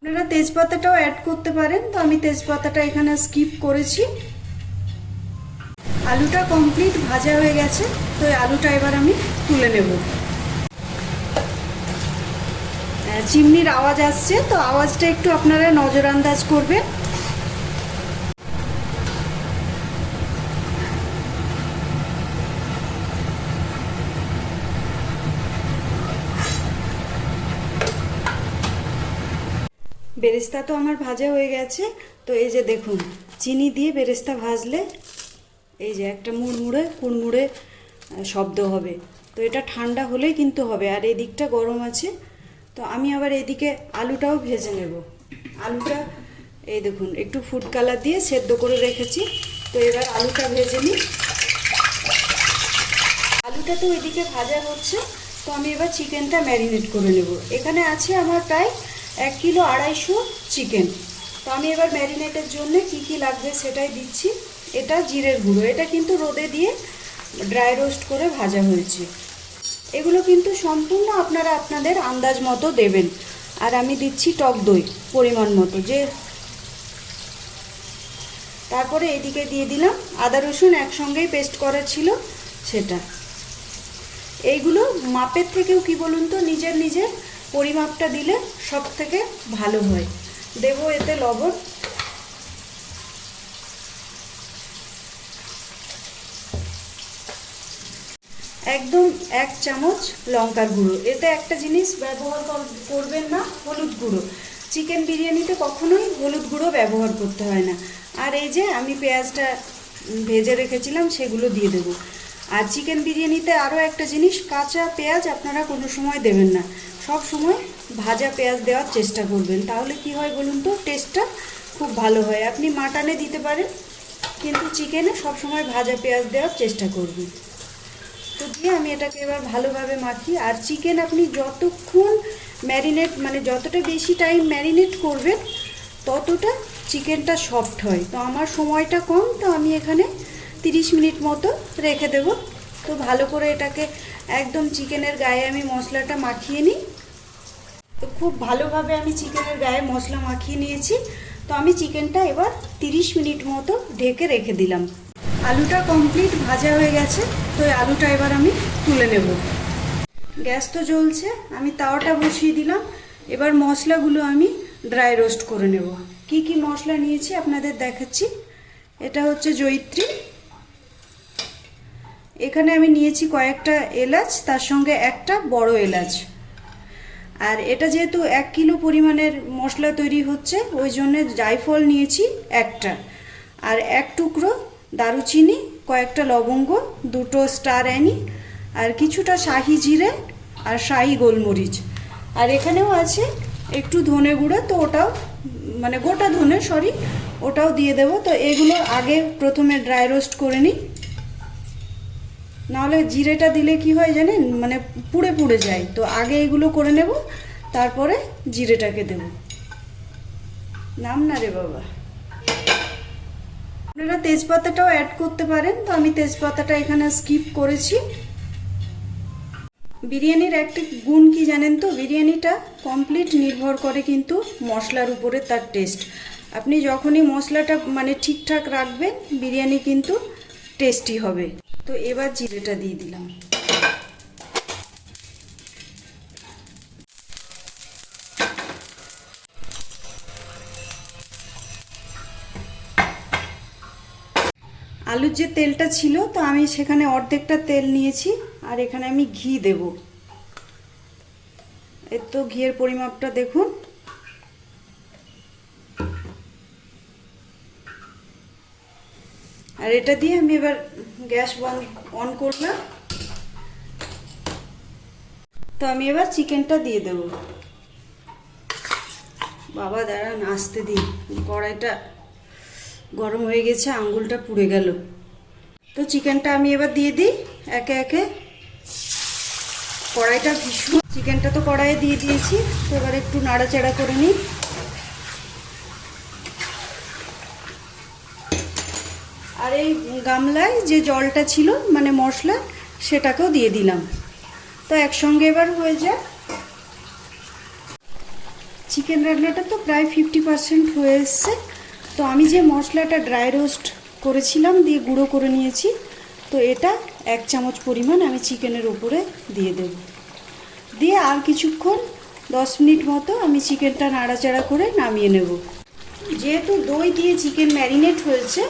আপনারা তেজপাতাটাও অ্যাড করতে পারেন, তো আমি তেজপাতাটা এখানে স্কিপ করেছি। আলুটা কমপ্লিট ভাজা হয়ে গেছে, তো এই আলুটা এবার আমি তুলে নেব। চিমনির আওয়াজ আসছে, তো আওয়াজটা একটু আপনারা নজরআন্দাজ করবেন। বেরেস্তা তো আমার ভাজা হয়ে গেছে। তো এই যে দেখুন, চিনি দিয়ে বেরেস্তা ভাজলে এই যে একটা মুড়মুড়ে কুড়মুড়ে শব্দ হবে। তো এটা ঠান্ডা হলেই কিন্তু হবে, আর এদিকটা গরম আছে। তো আমি আবার এদিকে আলুটাও ভেজে নেব। আলুটা এই দেখুন একটু ফুড কালার দিয়ে সেদ্ধ করে রেখেছি। তো এবার আলুটা ভেজে নিই। আলুটা তো এদিকে ভাজা হচ্ছে, তো আমি এবার চিকেনটা ম্যারিনেট করে নেব। এখানে আছে আমার প্রায় 1 কিলো 250 চিকেন। তো আমি এবার ম্যারিনেটের জন্য কি কি লাগবে সেটাই দিচ্ছি। এটা জিরের গুঁড়ো, এটা কিন্তু রোদে দিয়ে ড্রাই রোস্ট করে ভাজা হয়েছে। এগুলো কিন্তু সম্পূর্ণ আপনারা আপনাদের আন্দাজ মতো দেবেন। আর আমি দিচ্ছি টক দই পরিমাণ মতো। তারপরে এদিকে দিয়ে দিলাম আদা রসুন একসঙ্গেই পেস্ট করা ছিল সেটা। এইগুলো মাপের থেকেও কি বলুন তো, নিজের নিজের পরিমাপটা দিলে সব থেকে ভালো হয়। দেব এতে লবণ, একদম 1 চামচ লঙ্কার গুঁড়ো। এতে একটা জিনিস ব্যবহার করবেন না, হলুদ গুঁড়ো। চিকেন বিরিয়ানিতে কখনোই হলুদ গুঁড়ো ব্যবহার করতে হয় না। আর এই যে আমি পেঁয়াজটা ভেজে রেখেছিলাম সেগুলো দিয়ে দেবো। আর চিকেন বিরিয়ানিতে আরও একটা জিনিস, কাঁচা পেঁয়াজ আপনারা কোনো সময় দেবেন না, সব সময় ভাজা পেঁয়াজ দেওয়ার চেষ্টা করবেন। তাহলে কি হয় বলুন তো, টেস্টটা খুব ভালো হয়। আপনি মাটনে দিতে পারেন, কিন্তু চিকেনে সবসময় ভাজা পেঁয়াজ দেওয়ার চেষ্টা করবেন। তো দিয়ে আমি এটাকে এবার ভালোভাবে মাখি। আর চিকেন আপনি যতক্ষণ ম্যারিনেট, মানে যতটা বেশি টাইম ম্যারিনেট করবেন ততটা চিকেনটা সফট হয়। তো আমার সময়টা কম, তো আমি এখানে 30 মিনিট মতো রেখে দেব। তো ভালো করে এটাকে একদম চিকেনের গায়ে আমি মশলাটা মাখিয়ে নিই। তো খুব ভালোভাবে আমি চিকেনের গায়ে মশলা মাখিয়ে নিয়েছি। তো আমি চিকেনটা এবার 30 মিনিট মতো ঢেকে রেখে দিলাম। আলুটা কমপ্লিট ভাজা হয়ে গেছে, তো এই আলুটা এবার আমি তুলে নেব। গ্যাস তো জ্বলছে, আমি তাওয়াটা বসিয়ে দিলাম। এবার মশলাগুলো আমি ড্রাই রোস্ট করে নেব। কি কি মশলা নিয়েছি আপনাদের দেখাচ্ছি। এটা হচ্ছে জয়িত্রী, এখানে আমি নিয়েছি কয়েকটা এলাচ, তার সঙ্গে একটা বড় এলাচ। আর এটা যেহেতু 1 কিলো পরিমাণের মশলা তৈরি হচ্ছে, ওই জন্য জায়ফল নিয়েছি একটা, আর 1 টুকরো দারুচিনি, কয়েকটা লবঙ্গ, 2টো স্টার অ্যানি, আর কিছুটা শাহি জিরে আর শাহি গোলমরিচ। আর এখানেও আছে একটু ধনে গুঁড়ো, তো ওটাও মানে গোটা ধনে ওটাও দিয়ে দেবো। তো এগুলো আগে প্রথমে ড্রাই রোস্ট করে নিই, নাহলে জিরেটা দিলে কি হয় জানেন, মানে পুড়ে পুড়ে যায়। তো আগে এগুলো করে নেব, তারপরে জিরেটাকে দেব। নাম না রে বাবা। আপনারা তেজপাতাটাও অ্যাড করতে পারেন, তো আমি তেজপাতাটা এখানে স্কিপ করেছি। বিরিয়ানির একটা গুণ কি জানেন তো, বিরিয়ানিটা কমপ্লিট নির্ভর করে কিন্তু মশলার উপরে তার টেস্ট। আপনি যখনই মশলাটা মানে ঠিকঠাক রাখবেন, বিরিয়ানি কিন্তু টেস্টি হবে। তো এবার জিরেটা দিয়ে দিলাম। আলুর যে তেলটা ছিল, তো আমি সেখানে অর্ধেকটা তেল নিয়েছি, আর এখানে আমি ঘি দেব। এই তো ঘিয়ের পরিমাপটা দেখুন। আর এটা দিয়ে আমি এবার গ্যাস অন করলাম। তো আমি এবার চিকেনটা দিয়ে দেব। বাবা দাঁড়ান, আস্তে দিই, কড়াইটা গরম হয়ে গেছে, আঙ্গুলটা পুড়ে গেল। তো চিকেনটা আমি এবার দিয়ে দিই একে একে। কড়াইটা ভীষণ, চিকেনটা তো কড়াইয়ে দিয়ে দিয়েছি। তো এবার একটু নাড়াচাড়া করে নিই। আর এই গামলায় যে জলটা ছিল মানে মশলা, সেটাকেও দিয়ে দিলাম। তো একসঙ্গে এবার হয়ে যায়। চিকেন রান্নাটা তো প্রায় 50% হয়ে এসছে। তো আমি যে মশলাটা ড্রাই রোস্ট করেছিলাম দিয়ে গুঁড়ো করে নিয়েছি, তো এটা 1 চামচ পরিমাণ আমি চিকেনের উপরে দিয়ে দেব। দিয়ে আর কিছুক্ষণ 10 মিনিট মতো আমি চিকেনটা নাড়াচাড়া করে নামিয়ে নেব। যেহেতু দই দিয়ে চিকেন ম্যারিনেট হয়েছে,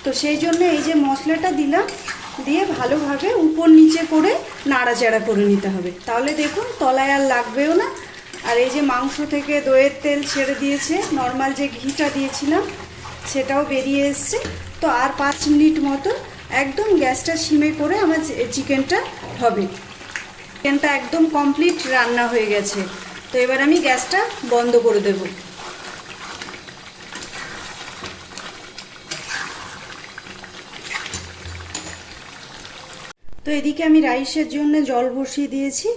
তো সেই জন্য এই যে মশলাটা দিলাম, দিয়ে ভালোভাবে উপর নিচে করে নাড়াচাড়া করে নিতে হবে। তাহলে দেখুন তলায় আর লাগবেও না। আর এই যে মাংস থেকে দইয়ের তেল ছেড়ে দিয়েছে, নর্মাল যে ঘিটা দিয়েছিলাম সেটাও বেরিয়ে এসছে। তো আর 5 মিনিট মতো একদম গ্যাসটা সিমে করে আমার চিকেনটা হবে। চিকেনটা একদম কমপ্লিট রান্না হয়ে গেছে। তো এবার আমি গ্যাসটা বন্ধ করে দেব। তো এদিকে আমি রাইসের জন্য জল বসিয়ে দিয়েছি।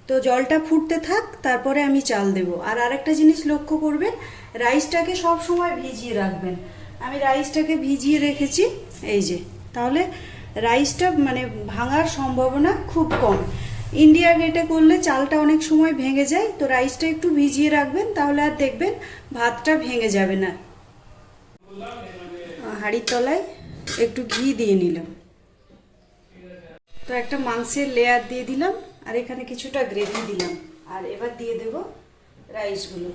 তো জলটা ফুটতে থাক, তারপরে আমি চাল দেব। আর আরেকটা জিনিস লক্ষ্য করবেন, রাইসটাকে সব সময় ভিজিয়ে রাখবেন। আমি রাইসটাকে ভিজিয়ে রেখেছি এই যে, তাহলে রাইসটা মানে ভাঙার সম্ভাবনা খুব কম। ইন্ডিয়া গেটে করলে চালটা অনেক সময় ভেঙে যায়, তো রাইসটা একটু ভিজিয়ে রাখবেন, তাহলে আর দেখবেন ভাতটা ভেঙে যাবে না। হাঁড়ির তলায় একটু ঘি দিয়ে নিলাম। তো একটা মাংসের লেয়ার দিয়ে দিলাম, আর এখানে কিছুটা গ্রেভি দিলাম। আর এবার দিয়ে দেব রাইসগুলো।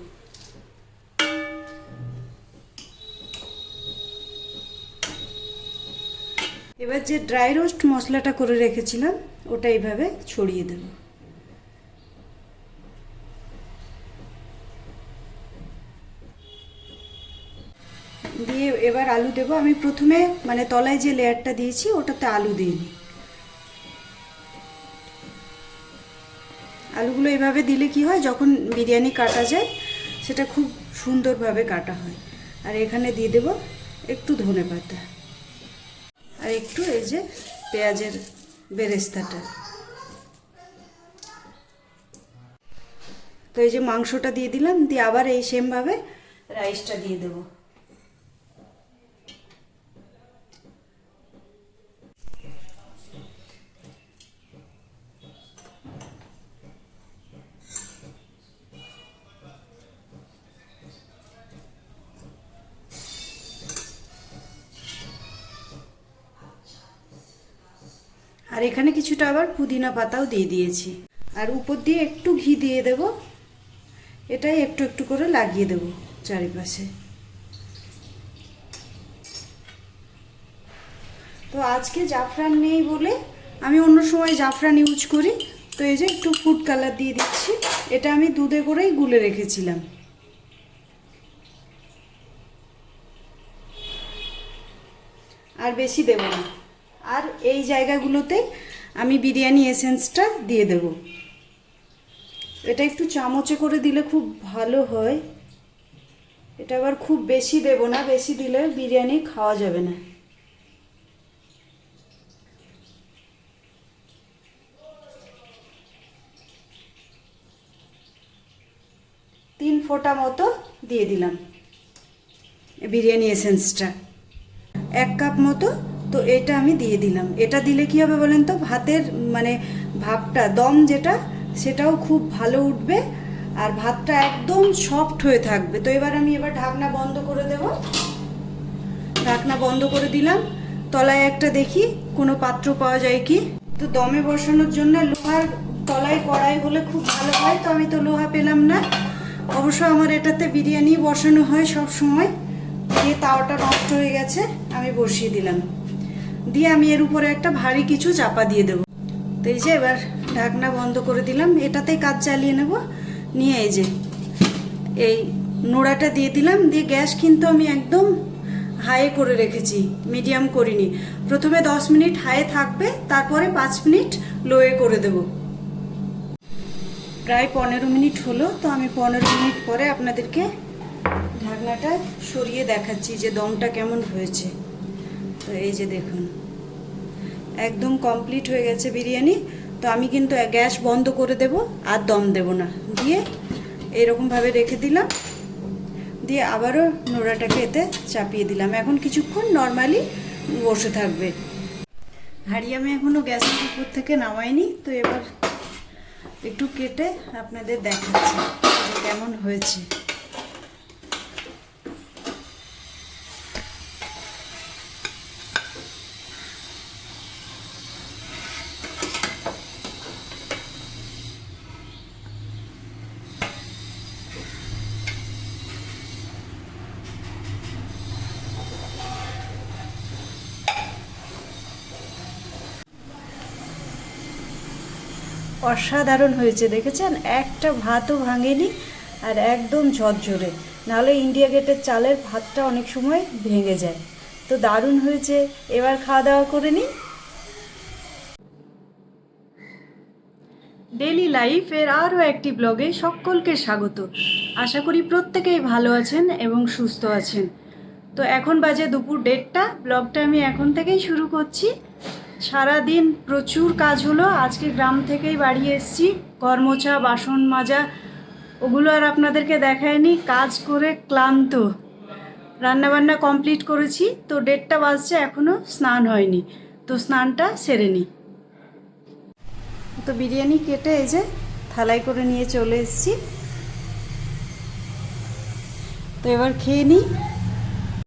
এবার যে ড্রাই রোস্ট মশলাটা করে রেখেছিলাম ওটা এইভাবে ছড়িয়ে দেব। দিয়ে এবার আলু দেব। আমি প্রথমে মানে তলায় যে লেয়ারটা দিয়েছি ওটাতে আলু দিইনি। আলুগুলো এভাবে দিলে কি হয়, যখন বিরিয়ানি কাটা যায় সেটা খুব সুন্দরভাবে কাটা হয়। আর এখানে দিয়ে দেব একটু ধনেপাতা, আর একটু এই যে পেঁয়াজের বেরেস্তাটা। তো এই যে মাংসটা দিয়ে দিলাম, দিয়ে আবার এই সেমভাবে রাইসটা দিয়ে দেব। আর এখানে কিছুটা আবার পুদিনা পাতাও দিয়ে দিয়েছি। আর উপর দিয়ে একটু ঘি দিয়ে দেব। এটাই একটু একটু করে লাগিয়ে দেব চারিপাশে। তো আজকে জাফরান নেই বলে আমি অন্য সময় জাফরান ইউজ করি। তো এই যে একটু ফুড কালার দিয়ে দিচ্ছি। এটা আমি দুধে করেই গুলে রেখেছিলাম। আর বেশি দেব না। আর এই জায়গাগুলোতে আমি বিরিয়ানি এসেন্সটা দিয়ে দেব। এটা একটু চামচে করে দিলে খুব ভালো হয়। এটা আবার খুব বেশি দেব না, বেশি দিলে বিরিয়ানি খাওয়া যাবে না। তিন ফোঁটা মতো দিয়ে দিলাম বিরিয়ানি এসেন্সটা, 1 কাপ মতো। তো এটা আমি দিয়ে দিলাম। এটা দিলে কি হবে বলেন তো, ভাতের মানে ভাবটা দম যেটা সেটাও খুব ভালো উঠবে, আর ভাতটা একদম সফট হয়ে থাকবে। তো এবার আমি ঢাকনা বন্ধ করে দেব। ঢাকনা বন্ধ করে দিলাম। তলায় একটা দেখি কোনো পাত্র পাওয়া যায় কি। তো দমে বসানোর জন্য লোহার তলায় কড়াই হলে খুব ভালো হয়। তো আমি তো লোহা পেলাম না। অবশ্য আমার এটাতে বিরিয়ানি বসানো হয় সব সময়। দিয়ে তাওয়াটা নষ্ট হয়ে গেছে, আমি বসিয়ে দিলাম। দিয়ে আমি এর উপরে একটা ভারী কিছু চাপা দিয়ে দেবো। তো এই যে এবার ঢাকনা বন্ধ করে দিলাম। এটাতেই কাজ চালিয়ে নেব। নিয়ে এই যে এই নোড়াটা দিয়ে দিলাম। দিয়ে গ্যাস কিন্তু আমি একদম হাই করে রেখেছি, মিডিয়াম করিনি। প্রথমে 10 মিনিট হাই থাকবে, তারপরে 5 মিনিট লোয়ে করে দেব। প্রায় 15 মিনিট হলো। তো আমি 15 মিনিট পরে আপনাদেরকে ঢাকনাটা সরিয়ে দেখাচ্ছি যে দমটা কেমন হয়েছে। তো এই যে দেখুন একদম কমপ্লিট হয়ে গেছে বিরিয়ানি। তো আমি কিন্তু গ্যাস বন্ধ করে দেব, আর দম দেব না। দিয়ে এরকমভাবে রেখে দিলাম। দিয়ে আবারও নোড়াটাকে এতে চাপিয়ে দিলাম। এখন কিছুক্ষণ নর্মালি বসে থাকবে। হাঁড়ি আমি এখনও গ্যাসের উপর থেকে নামাইনি। তো এবার একটু কেটে আপনাদের দেখাচ্ছি যে কেমন হয়েছে। অসাধারণ হয়েছে, দেখেছেন? একটা ভাতও ভাঙেনি আর একদম ঝরঝরে। নাহলে ইন্ডিয়া গেটের চালের ভাতটা অনেক সময় ভেঙে যায়। তো দারুণ হয়েছে। এবার খাওয়া দাওয়া করে নিই। ডেলি লাইফের আরও একটি ব্লগে সকলকে স্বাগত। আশা করি প্রত্যেকেই ভালো আছেন এবং সুস্থ আছেন। তো এখন বাজে দুপুর 1:30। ব্লগটা আমি এখন থেকেই শুরু করছি। সারাদিন প্রচুর কাজ হলো। আজকে গ্রাম থেকেই বাড়ি এসেছি। ঘর মোছা, বাসন মাজা, ওগুলো আর আপনাদেরকে দেখায়নি। কাজ করে ক্লান্ত। রান্নাবান্না কমপ্লিট করেছি। তো 1:30 বাজছে, এখনও স্নান হয়নি। তো স্নানটা সেরে নিই। তো বিরিয়ানি কেটে এই যে থালায় করে নিয়ে চলে এসেছি। তো এবার খেয়ে নিই।